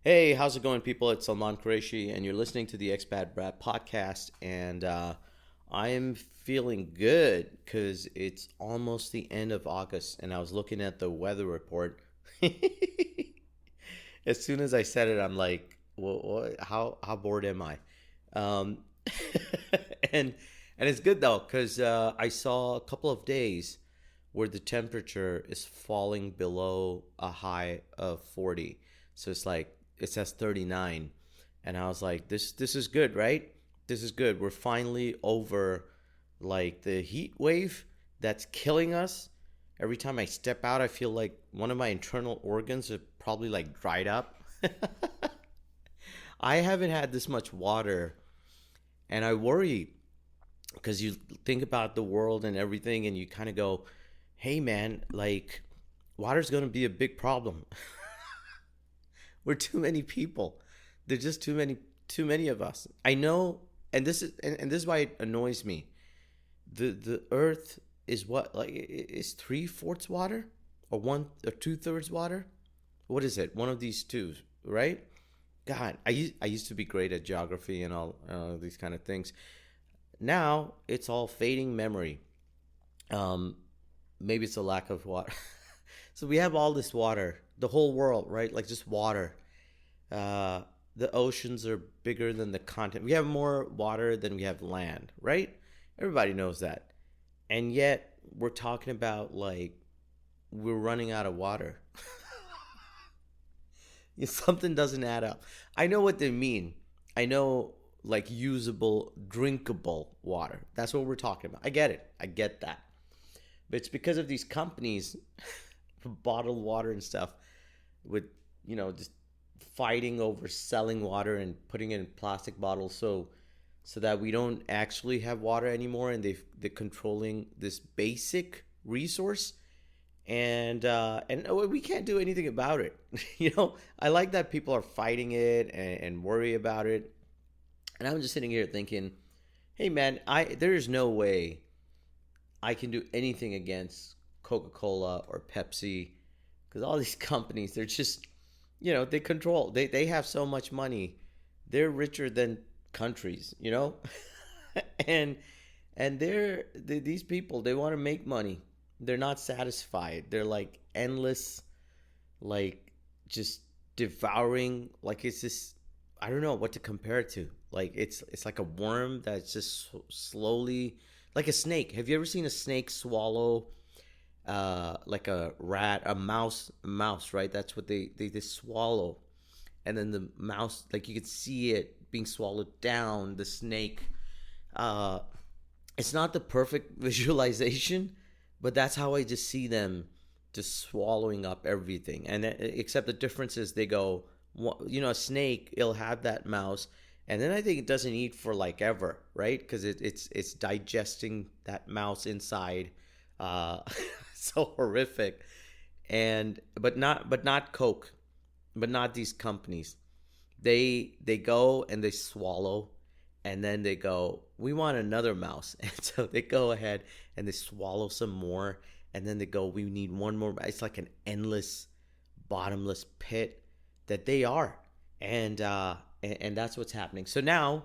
Hey, how's it going, people? It's Salman Qureshi, and you're listening to the Expat Brat podcast. And I am feeling good because it's almost the end of August, and I was looking at the weather report. As soon as I said it, I'm like, well, how bored am I? Um, and and it's good though because I saw a couple of days where the temperature is falling below a high of 40. So it's like it says 39, and I was like, this is good, right? This is good. We're finally over like the heat wave that's killing us. Every time I step out, I feel like one of my internal organs are probably like dried up. I haven't had this much water, and I worry because you think about the world and everything, and you kind of go, hey man, like water's going to be a big problem. We're too many people. There's just too many of us. I know, and this is why it annoys me. The earth is what, like, is three-fourths water, or one or two-thirds water? What is it? One of these two, right? God, I used to be great at geography and all these kind of things. Now it's all fading memory. Um, Maybe it's a lack of water. So we have all this water, the whole world, right? Like just water. Uh, the oceans are bigger than the continent. We have more water than we have land, right? Everybody knows that. And yet we're talking about like we're running out of water. Something doesn't add up. I know what they mean. I know like usable, drinkable water. That's what we're talking about. I get it. I get that. But it's because of these companies, bottled water and stuff, with just fighting over selling water and putting it in plastic bottles, so that we don't actually have water anymore, and they're controlling this basic resource, and we can't do anything about it. I like that people are fighting it and worry about it, and I'm just sitting here thinking, hey man, I there is no way I can do anything against Coca-Cola or Pepsi, because all these companies, they're just, they control. They have so much money. They're richer than countries. and these people, they want to make money. They're not satisfied. They're like endless, like just devouring. Like it's just, I don't know what to compare it to. Like it's like a worm that's just slowly, like a snake. Have you ever seen a snake swallow like a rat, a mouse, right? That's what they swallow. And then the mouse, like you could see it being swallowed down, the snake. Uh, it's not the perfect visualization, but that's how I just see them just swallowing up everything. And except the difference is they go, a snake, it'll have that mouse, and then I think it doesn't eat for like ever, right? Because it's digesting that mouse inside. Uh, so horrific, and but not Coke, but not these companies. They go and they swallow, and then they go, we want another mouse, and so they go ahead and they swallow some more, and then they go, we need one more. It's like an endless, bottomless pit that they are, and that's what's happening. So now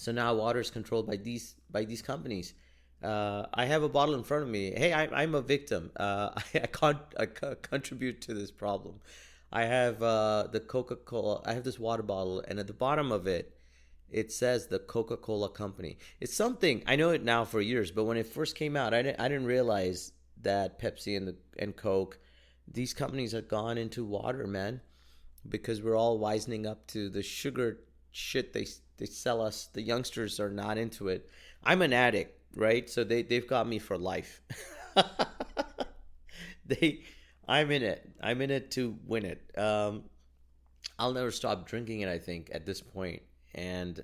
water is controlled by these companies. I have a bottle in front of me. Hey, I'm a victim. I contribute to this problem. I have the Coca-Cola. I have this water bottle, and at the bottom of it, it says the Coca-Cola Company. It's something I know it now for years, but when it first came out, I didn't realize that Pepsi and Coke, these companies have gone into water, man, because we're all wisening up to the sugar shit they sell us. The youngsters are not into it. I'm an addict, right? So they've got me for life. they I'm in it. I'm in it to win it. I'll never stop drinking it, I think, at this point. And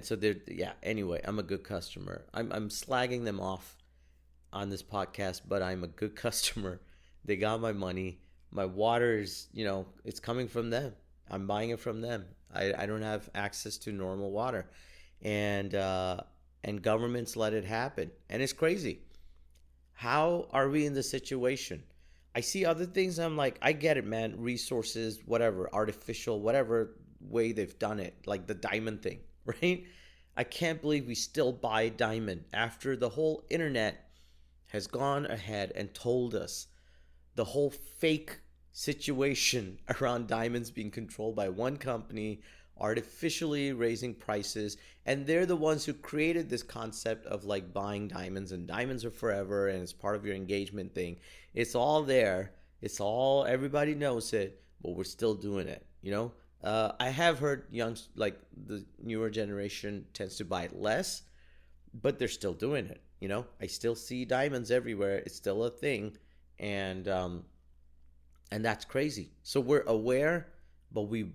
so they're, yeah, anyway, I'm a good customer. I'm slagging them off on this podcast, but I'm a good customer. They got my money. My water is, it's coming from them. I'm buying it from them. I don't have access to normal water. And governments let it happen. And it's crazy. How are we in this situation? I see other things. I'm like, I get it, man. Resources, whatever, artificial, whatever way they've done it, like the diamond thing, right? I can't believe we still buy diamond after the whole internet has gone ahead and told us the whole fake situation around diamonds being controlled by one company, artificially raising prices. And they're the ones who created this concept of like buying diamonds, and diamonds are forever and it's part of your engagement thing. It's all there. It's all, everybody knows it, but we're still doing it, you know? I have heard like the newer generation tends to buy it less, but they're still doing it. You know, I still see diamonds everywhere. It's still a thing, and and that's crazy. So we're aware, but we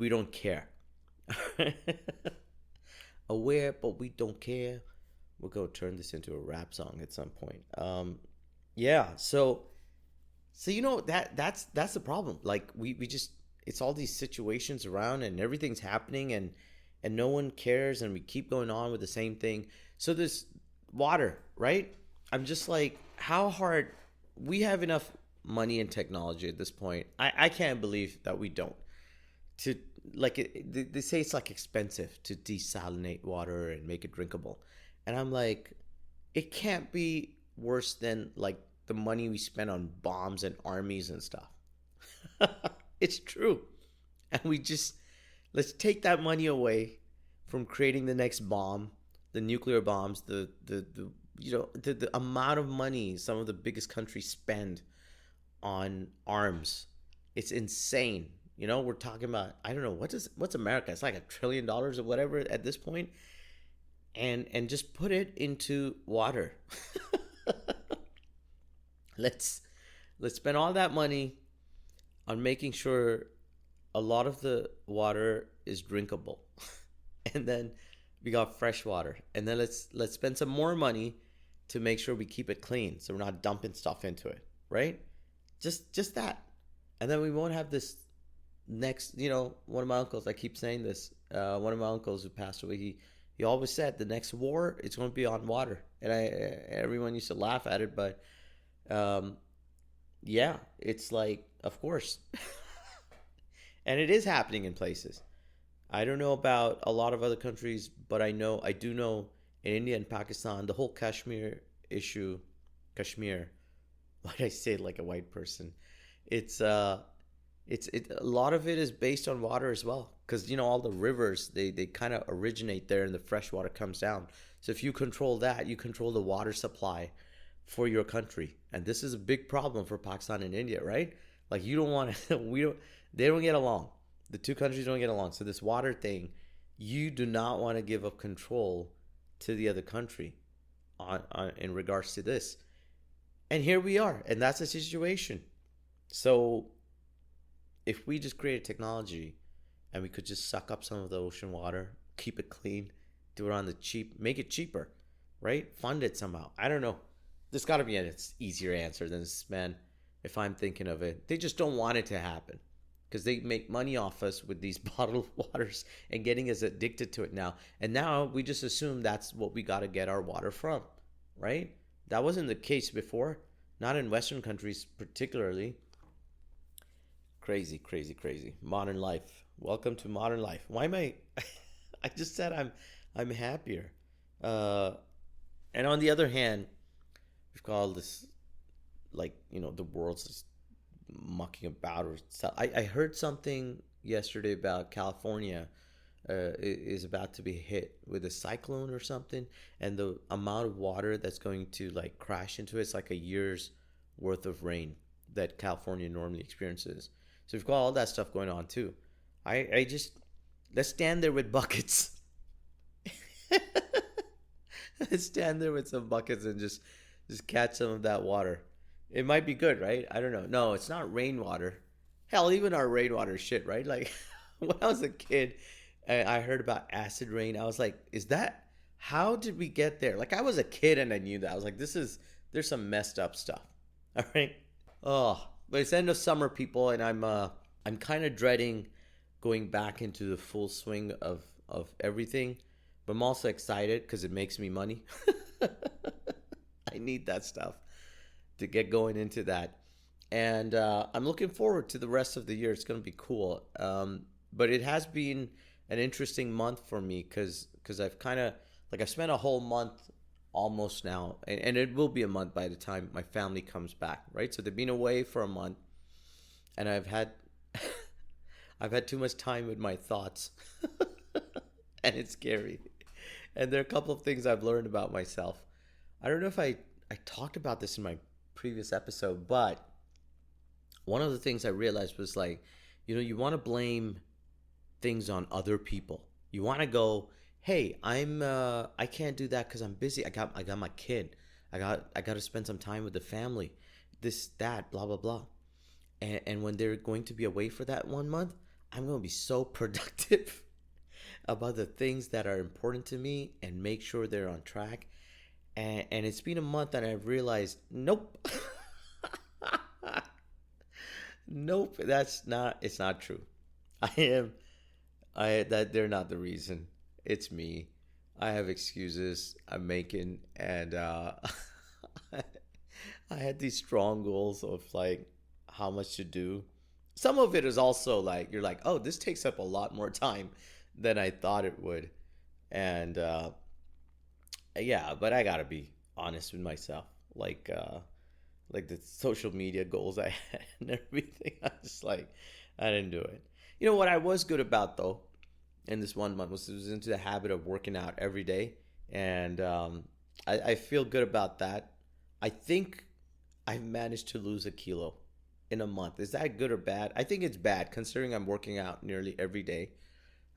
don't care. Aware, but we don't care. We'll go turn this into a rap song at some point. Yeah. So you know that's the problem. Like we just, it's all these situations around and everything's happening, and no one cares, and we keep going on with the same thing. So this water, right? I'm just like, how hard, we have enough money and technology at this point. I can't believe that we don't. To like they say it's like expensive to desalinate water and make it drinkable. And I'm like, it can't be worse than like the money we spend on bombs and armies and stuff. It's true. And we just, let's take that money away from creating the next bomb, the nuclear bombs, the you know, the amount of money some of the biggest countries spend on arms. It's insane. You know, we're talking about, I don't know, what's America? It's like $1 trillion or whatever at this point. And just put it into water. let's spend all that money on making sure a lot of the water is drinkable. And then we got fresh water. And then let's spend some more money to make sure we keep it clean, so we're not dumping stuff into it, right? Just that. And then we won't have this next, you know, one of my uncles, I keep saying this, one of my uncles who passed away, he always said the next war, it's going to be on water. And everyone used to laugh at it, but yeah, it's like, of course. And it is happening in places. I don't know about a lot of other countries, but I do know in India and Pakistan, the whole Kashmir issue, Kashmir, why did I say it like a white person? It's a lot of it is based on water as well, because you know all the rivers, they kind of originate there, and the fresh water comes down. So if you control that, you control the water supply for your country. And this is a big problem for Pakistan and India, right? Like, you don't want to they don't get along. The two countries don't get along. So this water thing, you do not want to give up control to the other country on in regards to this. And here we are, and that's the situation. So if we just create a technology and we could just suck up some of the ocean water, keep it clean, do it on the cheap, make it cheaper, right? Fund it somehow. I don't know. There's got to be an easier answer than this, man, if I'm thinking of it. They just don't want it to happen because they make money off us with these bottled waters and getting us addicted to it now. And now we just assume that's what we got to get our water from, right? That wasn't the case before, not in Western countries particularly. Crazy, crazy, crazy. Modern life. Welcome to modern life. Why am I? I just said I'm happier. And on the other hand, we've got all this, like, you know, the world's just mucking about. Or I heard something yesterday about California is about to be hit with a cyclone or something, and the amount of water that's going to like crash into it's like a year's worth of rain that California normally experiences. So we've got all that stuff going on too. I just, let's stand there with buckets. Let's stand there with some buckets and just catch some of that water. It might be good, right? I don't know. No, it's not rainwater. Hell, even our rainwater is shit, right? Like, when I was a kid, I heard about acid rain. I was like, how did we get there? Like, I was a kid and I knew that. I was like, there's some messed up stuff. All right. Oh, but it's end of summer, people, and I'm kind of dreading going back into the full swing of everything. But I'm also excited because it makes me money. I need that stuff to get going into that. And I'm looking forward to the rest of the year. It's going to be cool. But it has been an interesting month for me because I've kind of like I've spent a whole month almost now, and it will be a month by the time my family comes back, right? So they've been away for a month, and I've had I've had too much time with my thoughts, and it's scary. And there are a couple of things I've learned about myself. I don't know if I talked about this in my previous episode, but one of the things I realized was like, you want to blame things on other people. You want to go, hey, I can't do that because I'm busy. I got my kid. I got to spend some time with the family. This that blah blah blah. And when they're going to be away for that 1 month, I'm going to be so productive about the things that are important to me and make sure they're on track. And it's been a month and I've realized, nope. Nope, it's not true. I am I that they're not the reason. It's me. I have excuses I'm making, and I had these strong goals of like how much to do. Some of it is also like you're like, oh, this takes up a lot more time than I thought it would, and yeah, but I gotta be honest with myself. Like the social media goals I had and everything. I was like, I didn't do it. You know what I was good about though, in this 1 month was into the habit of working out every day, and I feel good about that. I think I've managed to lose a kilo in a month. Is that good or bad? I think it's bad considering I'm working out nearly every day,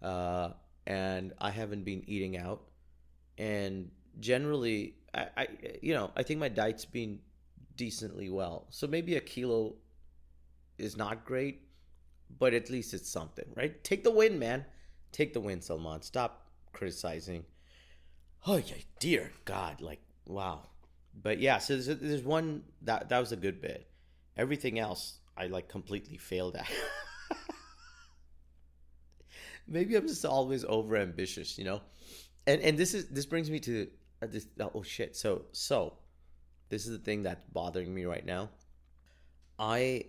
uh, and I haven't been eating out. And generally, I think my diet's been decently well. So maybe a kilo is not great, but at least it's something, right? Take the win, man. Take the win, Salman. Stop criticizing. Oh yeah, dear God, like wow. But yeah, so there's one that was a good bit. Everything else I like completely failed at. Maybe I'm just always over ambitious, you know. And this brings me to this. Oh shit. So this is the thing that's bothering me right now. I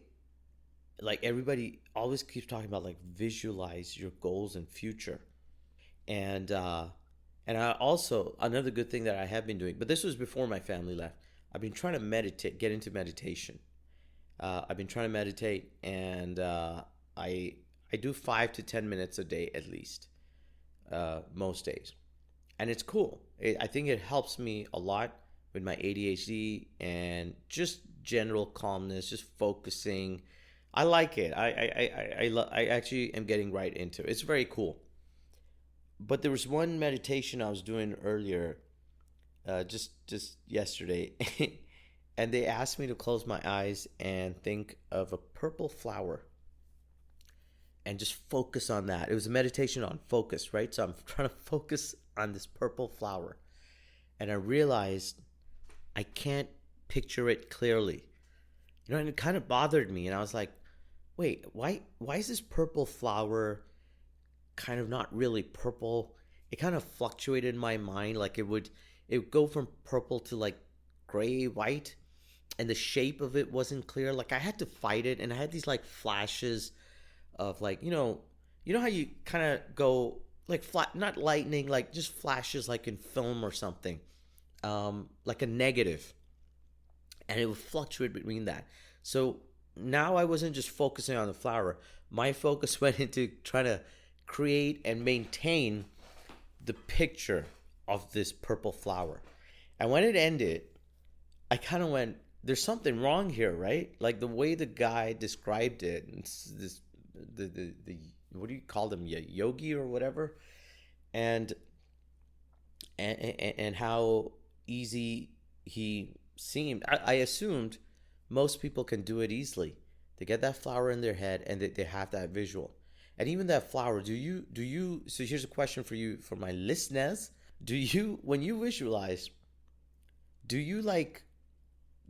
like everybody always keeps talking about like visualize your goals and future, and I also another good thing that I have been doing, but this was before my family left. I've been trying to meditate, get into meditation. I've been trying to meditate, and I do 5 to 10 minutes a day at least, most days, and it's cool. I think it helps me a lot with my ADHD and just general calmness, just focusing. I like it. I actually am getting right into it. It's very cool. But there was one meditation I was doing earlier, just yesterday, and they asked me to close my eyes and think of a purple flower and just focus on that. It was a meditation on focus, right? So I'm trying to focus on this purple flower, and I realized I can't picture it clearly. And it kind of bothered me, and I was like, wait, why is this purple flower kind of not really purple? It kind of fluctuated in my mind, like it would go from purple to like gray white, and the shape of it wasn't clear. Like I had to fight it, and I had these like flashes of like, you know how you kind of go like flat, not lightning, like just flashes like in film or something, like a negative, and it would fluctuate between that. So now I wasn't just focusing on the flower. My focus went into trying to create and maintain the picture of this purple flower. And when it ended, I kind of went, there's something wrong here, right? Like the way the guy described it, this the what do you call them, yogi or whatever, and and how easy he seemed. I assumed most people can do it easily. They get that flower in their head and they have that visual. And even that flower, do you so here's a question for you, for my listeners. Do you, when you visualize, do you like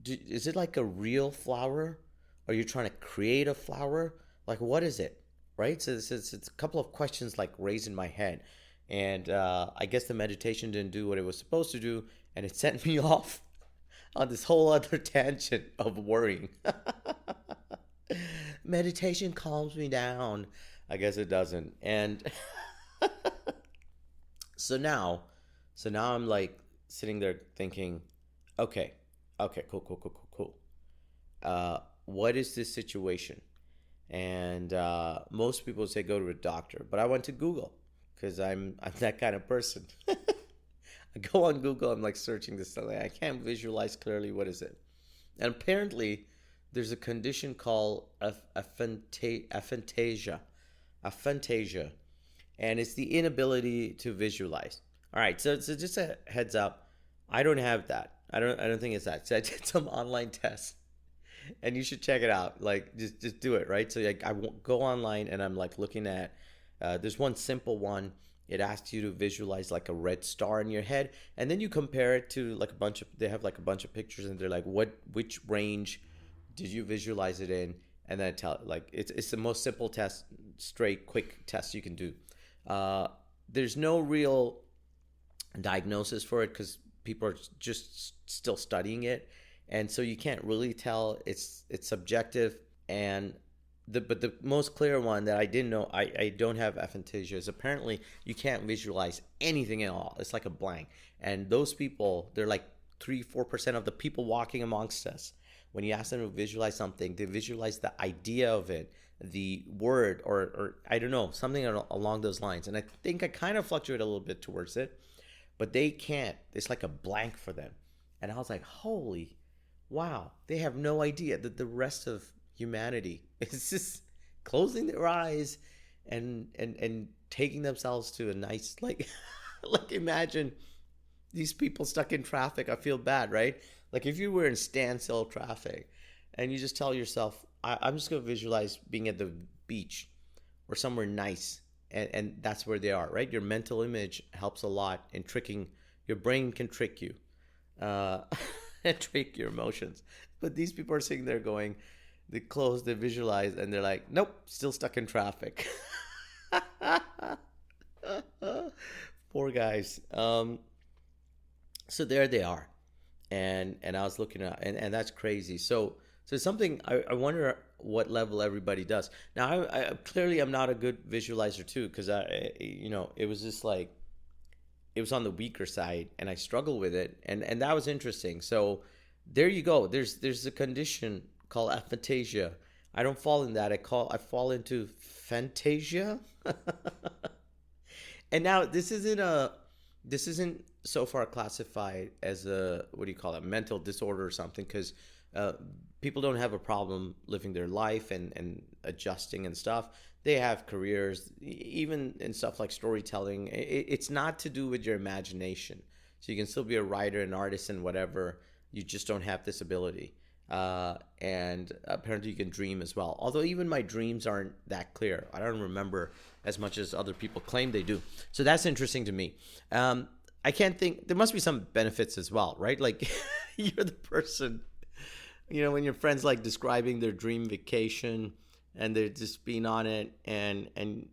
is it like a real flower? Are you trying to create a flower? Like what is it? Right? So it's a couple of questions like raised in my head. And I guess the meditation didn't do what it was supposed to do, and it sent me off on this whole other tangent of worrying. meditation calms me down. I guess it doesn't. And so now, so now I'm like sitting there thinking, okay, okay, cool, cool, cool, cool, cool. What is this situation? And most people say go to a doctor, but I went to Google because I'm that kind of person. I go on Google, I'm like searching this stuff. Like, I can't visualize clearly what is it. And apparently, there's a condition called aphantasia, and it's the inability to visualize. All right, so just a heads up, I don't have that. I don't think it's that. So I did some online tests, and you should check it out. Like just do it, right? So like I won't go online, and I'm like looking at. There's one simple one. It asks you to visualize like a red star in your head, and then you compare it to like a bunch of. They have like a bunch of pictures, and they're like, which range did you visualize it in? And then tell like it's the most simple test, straight, quick test you can do. There's no real diagnosis for it because people are just still studying it, and so you can't really tell. It's subjective, and but the most clear one that I didn't know, I don't have aphantasia, is apparently you can't visualize anything at all. It's like a blank, and those people, they're like 3-4% of the people walking amongst us. When you ask them to visualize something, they visualize the idea of it, the word, or I don't know, something along those lines. And I think I kind of fluctuate a little bit towards it, but they can't. It's like a blank for them. And I was like, holy, wow, they have no idea that the rest of humanity is just closing their eyes and taking themselves to a nice, like, like imagine these people stuck in traffic. I feel bad, right? Like if you were in standstill traffic and you just tell yourself, I'm just going to visualize being at the beach or somewhere nice. And that's where they are, right? Your mental image helps a lot in tricking. Your brain can trick you and trick your emotions. But these people are sitting there going, they close, they visualize, and they're like, nope, still stuck in traffic. Poor guys. So there they are. And I was looking at, and that's crazy. So something I wonder what level everybody does. Now I clearly I'm not a good visualizer too, because it was just like it was on the weaker side, and I struggle with it, and that was interesting. So there you go. There's a condition called aphantasia. I don't fall in that. I fall into fantasia. And now this isn't so far classified as a, what do you call it, mental disorder or something, because people don't have a problem living their life and adjusting and stuff. They have careers, even in stuff like storytelling. It's not to do with your imagination. So you can still be a writer, an artist, and whatever. You just don't have this ability. And apparently you can dream as well. Although even my dreams aren't that clear. I don't remember as much as other people claim they do. So that's interesting to me. I can't think, there must be some benefits as well, right? Like you're the person, when your friends like describing their dream vacation and they're just being on it, and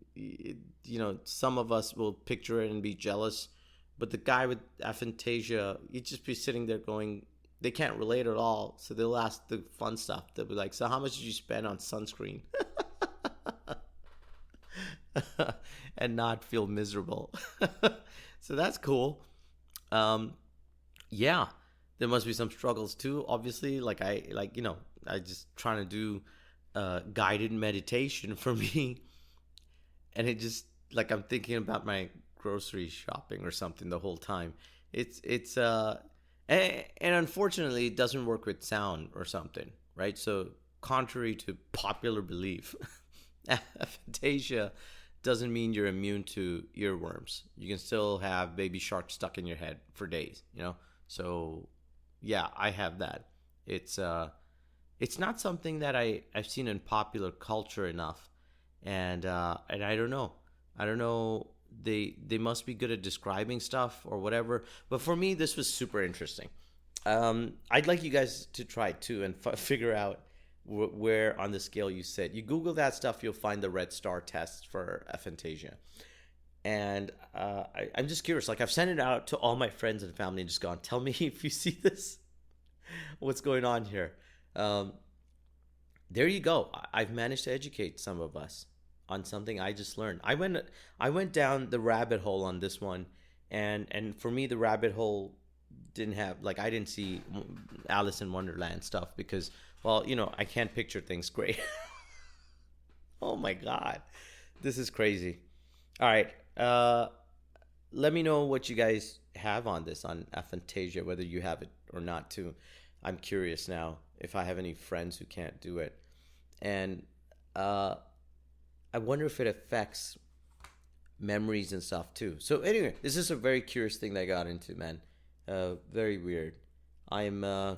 some of us will picture it and be jealous, but the guy with aphantasia, he'd just be sitting there going, they can't relate at all. So they'll ask the fun stuff. They'll be like, so how much did you spend on sunscreen? And not feel miserable. So that's cool. Yeah, there must be some struggles too. Obviously, I just trying to do guided meditation for me, and it just like I'm thinking about my grocery shopping or something the whole time. And unfortunately, it doesn't work with sound or something, right? So contrary to popular belief, aphantasia doesn't mean you're immune to earworms. You can still have baby sharks stuck in your head for days, So, yeah, I have that. It's not something that I've seen in popular culture enough, and I don't know. I don't know. They must be good at describing stuff or whatever. But for me, this was super interesting. I'd like you guys to try it too and figure out where on the scale you sit. You Google that stuff, you'll find the red star test for aphantasia. And I'm just curious. Like I've sent it out to all my friends and family and just gone, tell me if you see this. What's going on here? there you go. I've managed to educate some of us on something I just learned. I went down the rabbit hole on this one, and for me the rabbit hole didn't have, like, I didn't see Alice in Wonderland stuff because, well, I can't picture things great. Oh my god. This is crazy. All right. Let me know what you guys have on this, on Aphantasia, whether you have it or not too. I'm curious now if I have any friends who can't do it. And uh, I wonder if it affects memories and stuff too. So anyway, this is a very curious thing that I got into, man. Very weird. I'm uh,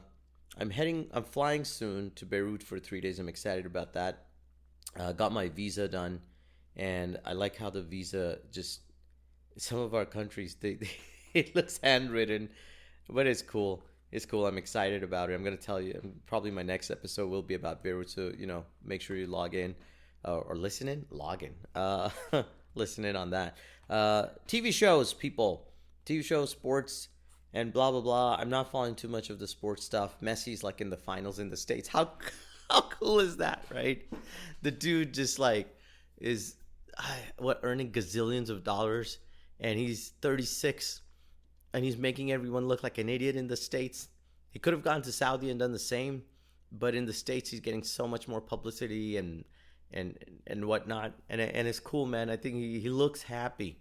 I'm flying soon to Beirut for 3 days. I'm excited about that. Got my visa done, and I like how the visa just, some of our countries, it looks handwritten, but it's cool. It's cool. I'm excited about it. I'm gonna tell you. Probably my next episode will be about Beirut. So make sure you log in, or listen in. Log in. Listen in on that. TV shows, people. TV shows, sports, and blah blah blah. I'm not following too much of the sports stuff. Messi's like in the finals in the States. How cool is that, right? The dude just like is earning gazillions of dollars, and he's 36, and he's making everyone look like an idiot in the States. He could have gone to Saudi and done the same, but in the States he's getting so much more publicity and whatnot, and it's cool, man. I think he looks happy.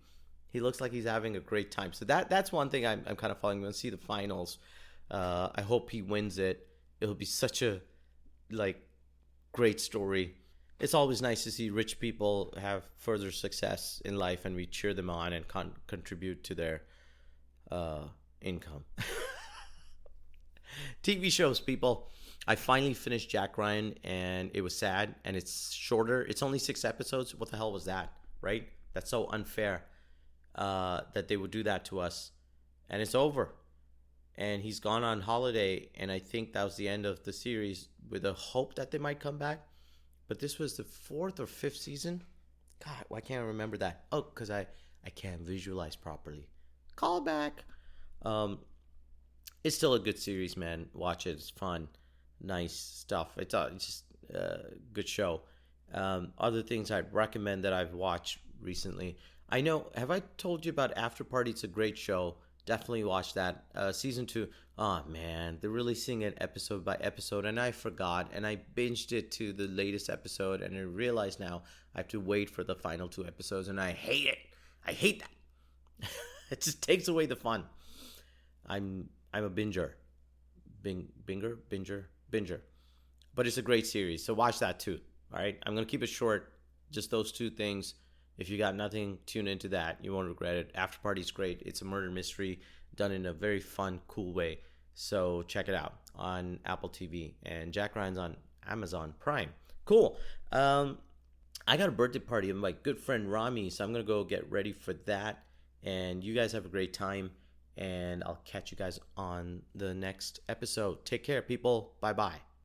He looks like he's having a great time. So that's one thing I'm kind of following. I'm gonna see the finals. I hope he wins it. It'll be such a like great story. It's always nice to see rich people have further success in life, and we cheer them on and contribute to their income. TV shows, people. I finally finished Jack Ryan, and it was sad, and it's shorter. It's only 6 episodes. What the hell was that, right? That's so unfair that they would do that to us. And it's over. And he's gone on holiday, and I think that was the end of the series, with a hope that they might come back. But this was the 4th or 5th season. God, why can't I remember that? Oh, because I can't visualize properly. Call back. It's still a good series, man. Watch it. It's fun. Nice stuff. It's just a good show. Other things I'd recommend that I've watched recently. I know, have I told you about After Party? It's a great show. Definitely watch that. Season 2. Oh, man. They're releasing it episode by episode, and I forgot. And I binged it to the latest episode, and I realize now I have to wait for the final 2 episodes, and I hate it. I hate that. It just takes away the fun. I'm a binger. Binger. But it's a great series, so watch that too. All right? I'm going to keep it short. Just those 2 things. If you got nothing, tune into that. You won't regret it. After Party's great. It's a murder mystery done in a very fun, cool way. So check it out on Apple TV. And Jack Ryan's on Amazon Prime. Cool. I got a birthday party of my good friend Rami, so I'm going to go get ready for that. And you guys have a great time. And I'll catch you guys on the next episode. Take care, people. Bye-bye.